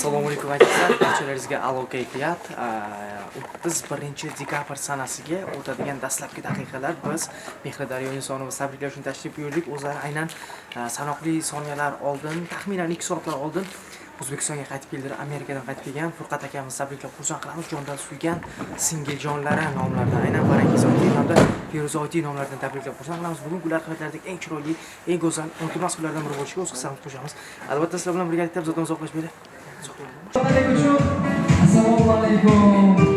Assalomu alaykum azizlar, barchalaringizga alo kayfiyat. 31 dekabr sanasiga o'tadigan dastlabki daqiqalar biz Mehridaryo insonimiz tabriklash uchun tashrif buyurdik. O'zlari aynan sanoqli soniyalar oldin, taxminan 2 soatlar oldin O'zbekistonga qaytib keldilar. Amerikadan qaytib kelgan Furqat akamiz tabriklab xursand qilamiz. Jondan suygan singiljonlari nomlaridan, aynan Barangiz Otiy hamda Feruza Otiy nomlaridan tabriklab xursand qilamiz. Bugun ular hayotlaridagi eng chiroyli, eng go'zal, unutulmas kunlardan biri bo'lishiga o'z qismimizni qo'shamiz. Albatta sizlar bilan birgalikda biz o'zdan uzoqlashmaylik. Assalomu alaykum.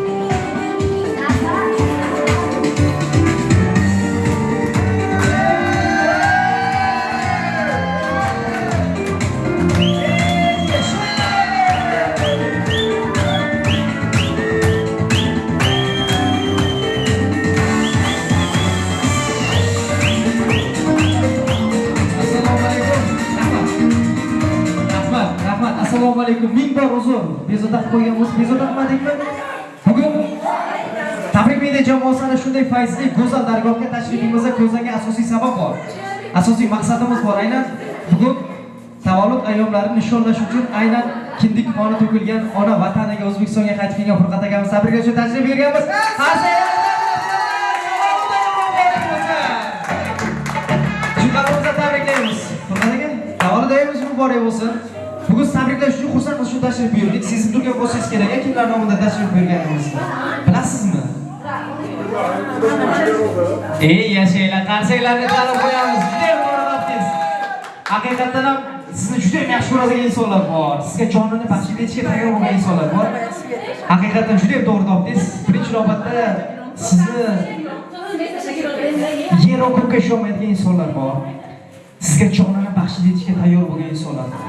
Assalomu alaykum. Ming bor uzr. Bezovta qo'yganmiz, bezovta qilmadikmi? Bugun Tabrik media jamoasini shunday fayzli go'zal dargohga tashrifimizga ko'zlangan asosiy sabab bor. Asosiy maqsadimiz bor. Aynan bugun tavallud ayyomlarini nishonlash uchun aynan kindik qoni to'kilgan ona vataniga O'zbekistonga qaytib kelgan Furqat akamiz tabriklash uchun tashrif buyurganmiz. Shularimizni tabriklaymiz. Furqat aka, tavallud ayyomingiz muborak bo'lsin. Bugun tabriklash uchun xursand qilish uchun tashrif buyurdik. Sezib turgan bo'lsangiz kerak, kimlar nomidan tashrif buyurganimizni bilasizmi? Yashaylar, qarsaklarni tanib qo'yamiz. Juda ham to'g'ri. Haqiqatan ham sizni juda ham yaxshi ko'radigan insonlar bor. Sizga jonini baxshib etishga tayyor bo'lgan insonlar bor. Haqiqatan juda ham to'g'ri topdingiz. Birinchi navbatda sizni yer oqimga ishonmaydigan insonlar bor. Sizga jonini baxshib etishga tayyor bo'lgan insonlar bor.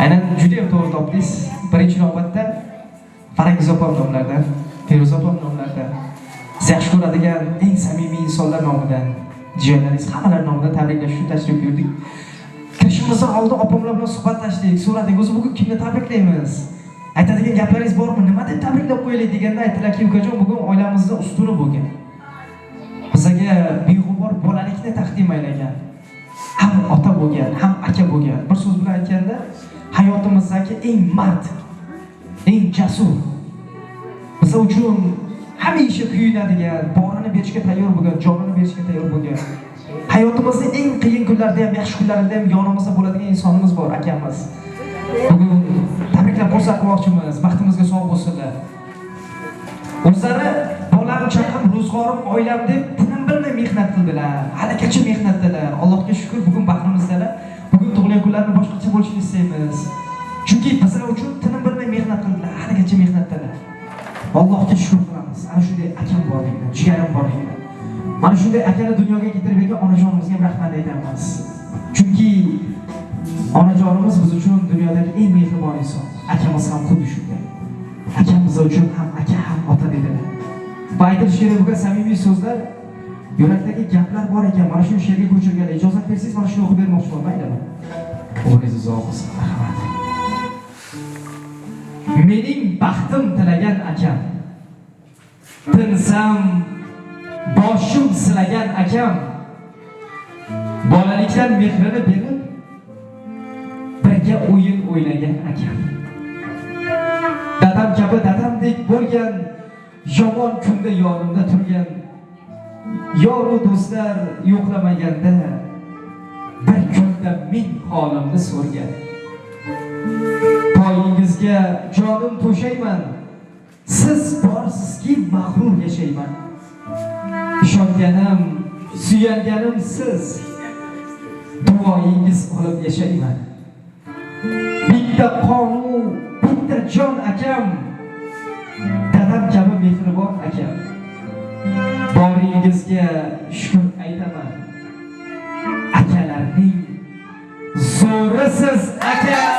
Aynan juda ham to'g'ri topdingiz. Birinchi navbatda Barangiz opam nomlaridan, Feruza opam nomlaridan, siz yaxshi ko'radigan eng samimiy insonlar nomidan, jiyanlaringiz hammalar nomidan tabriklash uchun tashrif buyurdik. Kirishimizdan oldin opamlar bilan suhbatlashdik, so'radik, o'zi bugun kimni tabriklaymiz? Aytadigan gaplaringiz bormi? Nima deb tabriklab qo'yaylik deganda aytdilarki, ukajon bugun oilamizning ustuni bo'lgan. Bizga beg'ubor bolalikni taqdim aylagan. Ham ota bo'lgan, ham aka bo'lgan. Bir so'z bilan aytganda, hayotimizdagi eng mard, eng jasur, biz uchun hamisha kuyunadigan, borini berishga tayyor bo'lgan, jonini berishga tayyor bo'lgan, hayotimizning eng qiyin kunlarida ham, yaxshi kunlarida ham yonimizda bo'ladigan insonimiz bor, akamiz. Bugun tabriklab xursand qilmoqchimiz, baxtimizga sog' bo'lsinlar. O'zlari bolam, chaqam, ro'zg'orim, oilam deb tinim bilmay mehnat qildilar. Halagacha mehnatdalar. Allohga shukr, bugun baxtimizdalar. Bugun tug'ilgan kunlarni boshqacha bo'lishini istaymiz. Chunki bizlar uchun tinim bilmay mehnat qildilar, halagacha mehnatdalar. Allohga shukr qilamiz. Ana shunday akam borligidan, jigarim borligidan. Mana shunday akani dunyoga keltirib bergan onajonimizga ham rahmat aytamiz. Chunki onajonimiz biz uchun dunyodagi eng mehribon inson. Akamiz ham xuddi shunday. Akamiz uchun ham aka, ham ota dedilar. Bu aytish kerak bo'lgan samimiy so'zlar, yurakdagi gaplar bor ekan. Mana shu she'rga ko'chirgan. Ijozat bersangiz, mana shuni o'qib bermoqchiman, maylimi? Umringiz uzoq bo'lsin. Rahmat. Mening baxtim tilagan akam, tinsam boshim silagan akam, bolalikdan mehrini berib birga o'yin o'ynagan akam, dadam kabi dadamdek bo'lgan, yomon kunda yonimda turgan, yor va do'stlar yo'qlamaganda bir kunda men holimni so'rgan. Poyingizga jonim to'shayman, siz borsizki mag'rur yashayman. Ishonganim, suyanganim siz, duoyingiz olib yashayman. Bitta qonun, bitta jon akam, dadam kabi mehribon akam. Boringizga shukr aytaman, akalarning zo'risiz akam.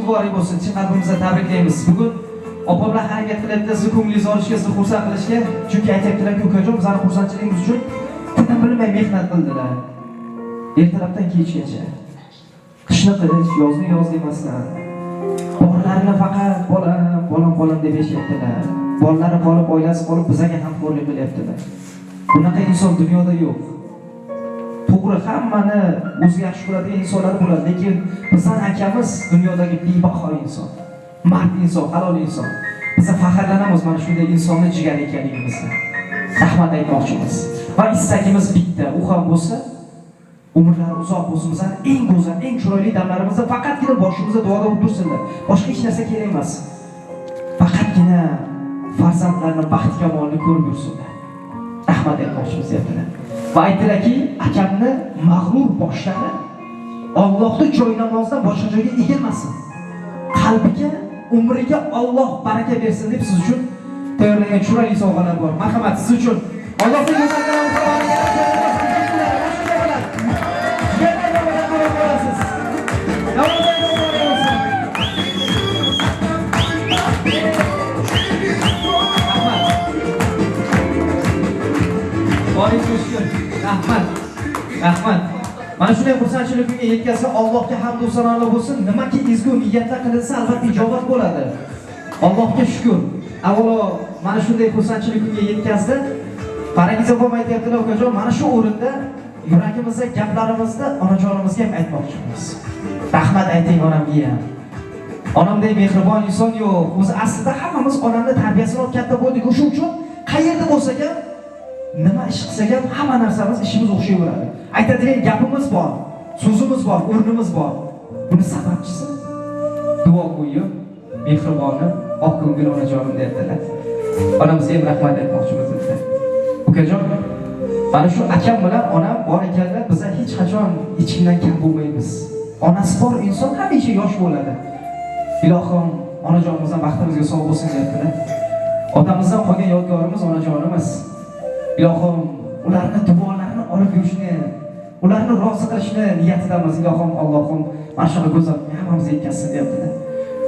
muborak bo'lsin. Chin qalbimizdan tabriklaymiz. Bugun opamlar harakat qilyapti, sizni ko'nglingizni olishga, sizni xursand qilishga. Chunki aytayaptilar-ku, ukajon, bizning xursandchiligimiz uchun tinib bilmay mehnat qildilar. Ertalabdan kechgacha. Qishni qish, yozni yoz demasdan. Bolalarni faqat bolam deb yashayaptilar. Bolalari qolib, oilasi qolib bizga hamkorlik qilyaptilar. Bunaqa inson dunyoda yo'q. To'g'ri, hammani o'ziga yaxshi ko'radigan insonlar bo'ladi, lekin bizning akamiz dunyodagi bebaho inson. Mard inson, halol inson. Biz faxrlanamiz mana shunday insonni jigar ekanligimizga. Rahmat aytmoqchimiz. Va istagimiz bitta, u ham bo'lsa, umrlari uzoq bo'lsin, bizning eng go'zal, eng chiroyli damlarimizda faqatgina boshimizda duoda o'tirsinlar. Boshqa hech narsa kerak emas. Faqatgina farzandlarning baxt kamolini ko'rib yursinlar. Rahmat aytmoqchimiz deyaptilar. Va aytdilarki, akamni mag'rur boshlari Allohning joynamozdan boshqa joyga egilmasin. Qalbiga, umriga Alloh baraka bersin deb siz uchun tayyorlangan chiroyli sovg'alar bor. Marhamat, siz uchun Allohning go'zal Rahmat. Mana shunday xursandchilik kunga yetkazsa Allohga hamd va sanolar bo'lsin. Nimaki ezgu niyatlar qilinsa, albatta ijobat bo'ladi. Allohga shukr. Avvalo mana shunday xursandchilik kunga yetkazdi. Farangiz opam aytayaptilar, ukajon, mana shu o'rinda yuragimizda, gaplarimizda onajonimizga ham aytmoqchimiz. Rahmat ayting onamga ham. Onamdek mehribon inson yo'q. O'zi aslida hammamiz onamning tarbiyasini olib katta bo'ldik. Shuning uchun qayerda bo'lsak ham, nima ish qilsak ham hamma narsamiz ishimiz o'xshayveradi. Aytadigan gapimiz bor, so'zimiz bor, o'rnimiz bor. Buni sababchisi duo qo'yib, mehriboni, oq ko'ngil onajonim dedilar. Onamizga ham rahmat aytmoqchimiz edi. Ukajon, mana shu akam bilan onam bor ekanlar, biz hech qachon ichimdan kam bo'lmaymiz. Onasi bor inson hamisha yosh bo'ladi. Ilohim, onajonimizdan baxtimizga sog' bo'lsin dedilar. Otamizdan qolgan yodgorimiz onajonimiz. Ilohim, ularni duolarini olib yurishni, ularni rozi qilishni niyatidamiz. Ilohim, Allohim, mana shunday go'zal hammamizga yetkazsin deyaptilar.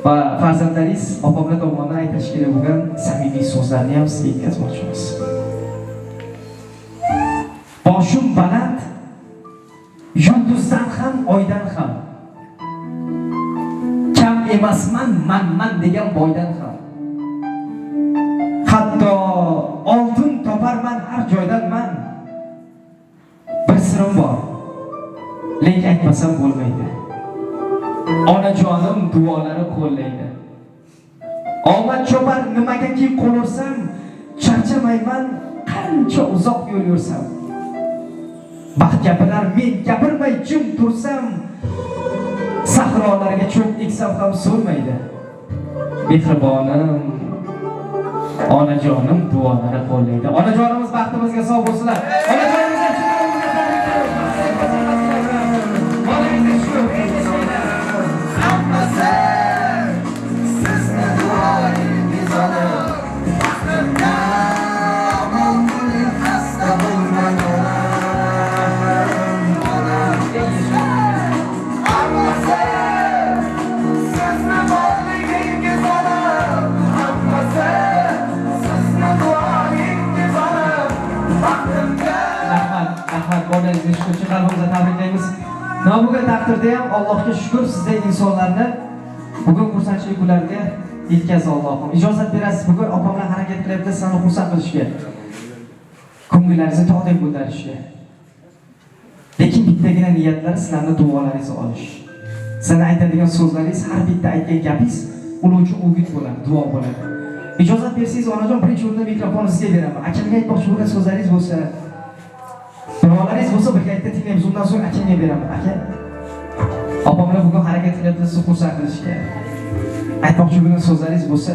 Va farzandlaringiz opamlar tomonidan aytish kerak bo'lgan samimiy so'zlarni ham sizga yetkazmoqchimiz. Boshim baland, yulduzdan ham, oydan ham. Kam emasman, man degan boydan ham. Hatto oltin toparman har joydan man. Bir sirim bor, lekin aytmasam bo'lmaydi. Onajonim duolari qo'llaydi. Omad chopar nimagaki qo'l ursam, charchamayman qancha uzoq yo'l yursam. Baxt gapirar men gapirmay jim tursam, sahrolarga cho'p eksam ham so'rmaydi. Mehribonim, onajonim duolari qo'llaydi. Onajonimiz baxtimizga sog' bo'lsinlar. Onajonimizga nima bo'lgan taqdirda ham Allohga shukr, sizday insonlarni bugun xursandchilik kunlariga yetkazdi Allohim. Ijozat berasiz, bugun opamlar harakat qilyapti sizni xursand qilishga. Ko'ngillarni tog'dek ko'tarishga. Lekin bittagina niyatlari sizlarning duolaringizni olish. Sizlar aytadigan so'zlaringiz, har bitta aytgan gapingiz ular uchun o'g'it bo'ladi, duo bo'ladi. Ijozat bersangiz, onajon, birinchi o'rinda mikrofonni sizga beraman. Akamga aytmoqchi bo'lgan so'zlaringiz bo'lsa, duolaringiz bo'lsa birgalikda tinglaymiz. Undan so'ng akamga beraman. Aka, opamlar bugun harakat qilyapti sizni xursand qilishga. Aytmoqchi bo'lgan so'zlaringiz bo'lsa,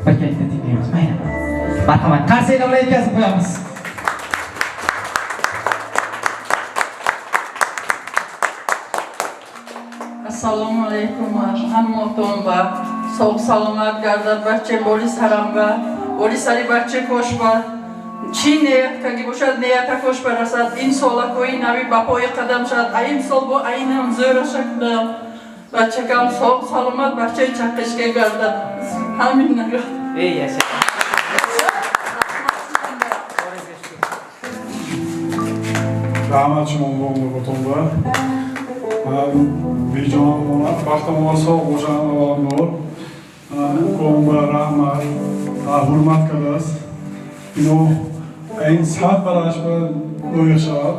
birgalikda tinglaymiz. Mayli. Marhamat, qarsanglar bilan yetkazib qo'yamiz. Assalomu alaykum hammaton va sog' salomat gardad barcha bolis haramga, bolisari barcha ko'shba. Chi niyatga boshad niyatga ko'shba rasad insola ko'y nabi bapoy qadam shad. Ayin sol bu ayinam zo'ra shakda. Bachakam sog' salomat barcha chaqishga gardab. Haminlarga. Ey yasha. Rahmat shuma bo'tonlar. Bejon ona baxtimon sog' o'shan avamor. Ko'mba rahmat. Hurmat qilasiz. Ino این ساعت براش باید شد.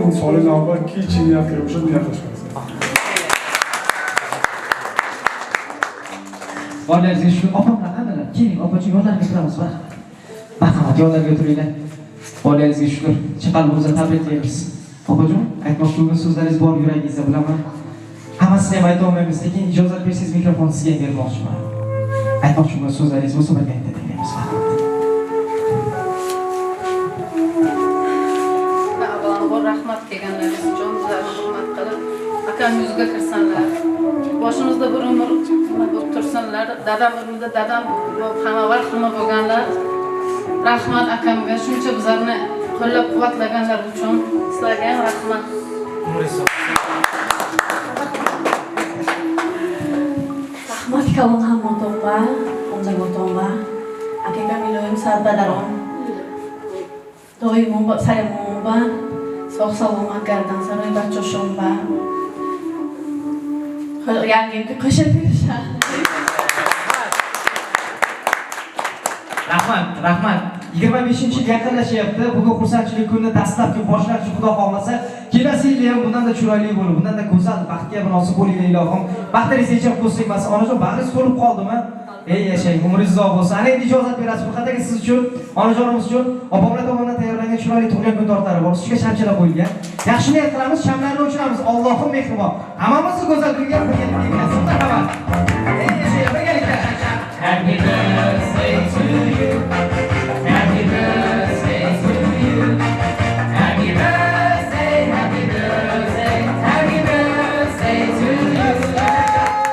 اون سالی نبود کی چی نیت کرده باشد نیتش کنید. Oilangiz shu opamlar qandalar? Keling, opachi yonlarga kiramiz, marhamat. Marhamat, yonlarga o'tiringlar. Oilangizga shukr, chiqalbimizni tabriklaymiz. Opajon, aytmoqchi bo'lgan so'zlaringiz bor yuragingizda bilaman. Hammasini ham ayta olmaymiz, lekin ijozat bersangiz mikrofonni sizga ham bermoqchiman. Aytmoqchi bo'lgan so'zlaringiz bo'lsa birga aytaylik. Rahmat kelganlaringiz uchun sizlarga hurmat qilib, akam yuzga kirsanlar, boshimizda bir umr bo'lib tursinlar, dadam umrida dadam hamma vaqt xizmat bo'lganlar. Rahmat akamga shuncha bizlarni qo'llab-quvvatlaganlar uchun sizlarga ham rahmat. Rahmat kawan hammotomba, onjamotomba, akeka miloyim sarbadaron. Doim saya momba. Sog' salomat gardan saroy bachoshomba. Yangi qo'shib berishar. Rahmat. 25-yil yaqinlashyapti. Bugun xursandchilik kuni dastlabki boshlanishi Xudo xolasa, kelasi yil ham bundanda chiroyli bo'lib, bundanda go'zal, baxtga munosib bo'linglar ilohim. Baxtingiz hech ham ko'zsikmas. Onajon, bag'ringiz to'lib qoldimi? Ey yashang, umringiz uzoq bo'lsin. Ana endi ijozat berasiz. Bu qadagi siz uchun, onajonimiz uchun opamlar tomonidan tayyorlangan chiroyli tug'ilgan kun tortlari bor. Ustiga shamchalar qo'yilgan. Yaxshi niyat qilamiz, shamlarni o'chiramiz. Allohim mehribon. Hammamizni go'zal kunga birgalikda yetkasin. Marhamat. Ey yashang, birgalikda. Happy birthday to you. Happy birthday to you. Happy birthday, happy birthday, happy birthday to you.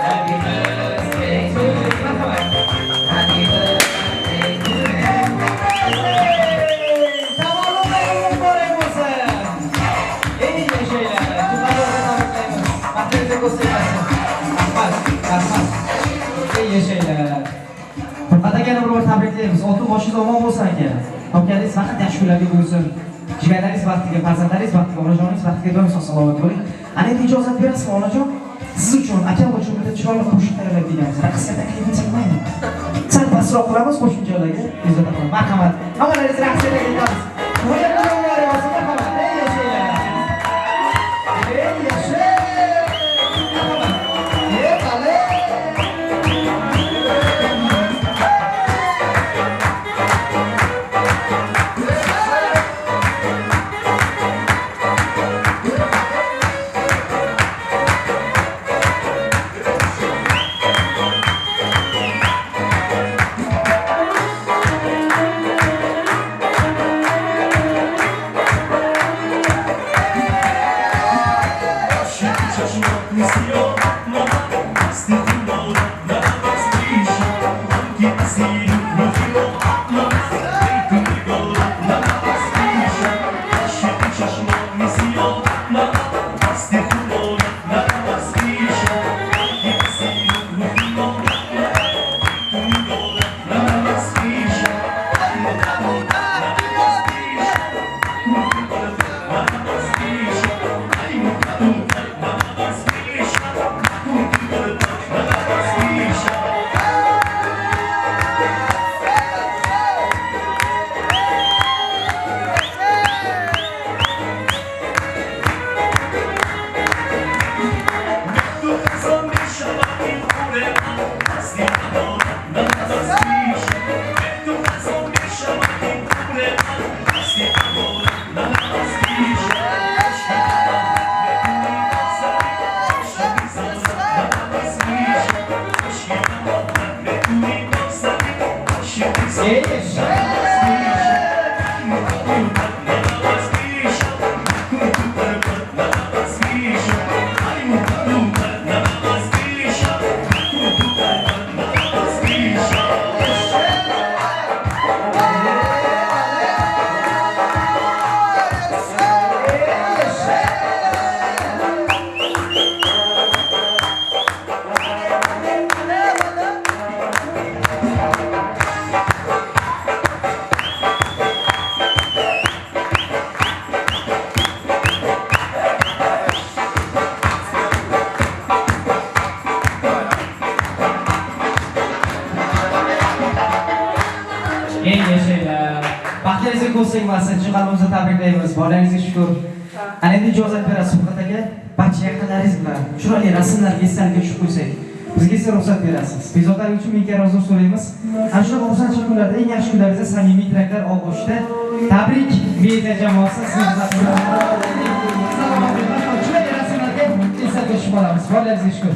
Happy birthday to you. Happy birthday to you. Tavalludingiz muborak bo'lsin. Ey yashanglar, jumalarga tabriklaymiz. Baxtingiz ko'paysin. Rahmat. Ey yashanglar. Atagani bir tabriklaymiz. Oltin boshingiz omon bo'lsin aka. Topganingiz faqat yaxshi kunlarga bo'lsin. Jigarlaringiz baxtiga, farzandlaringiz baxtiga, onajoningiz baxtiga doim sog'-salomat bo'ling. Ana endi ijozat berasizmi onajon? Siz uchun, akam uchun bitta chiroyli qo'shiq tayyorlab deganmiz. Raqsga taklif etsak mayli. Sal pastroq qilamiz qo'shimchalarga. Ijozat qilamiz. Marhamat. Hammalaringiz raqsga ketamiz. Marhamat. Ey yashanglar. Ey yashang. Marhamat. Ey qale. Eng yashaylar. Baxtingizni ko'rsak shu qalbimizdan tabriklaymiz. Bolalaringizga shukur. Ana endi ijozat berasiz Suhbat aka. Barcha yaqinlaringiz bilan chiroyli rasmlarga esdalik tushib qo'ysak. Bizga esa ruxsat berasiz. Bezovtalik uchun ming karra uzr so'raymiz. Ana shu xursandchilik kunlarda eng yaxshi kunlaringizda samimiy tilaklar og'ushida tabrik media jamoasi sizga chiroyli rasmlarga esdalik tushib qolamiz. Bolalaringizga shukur.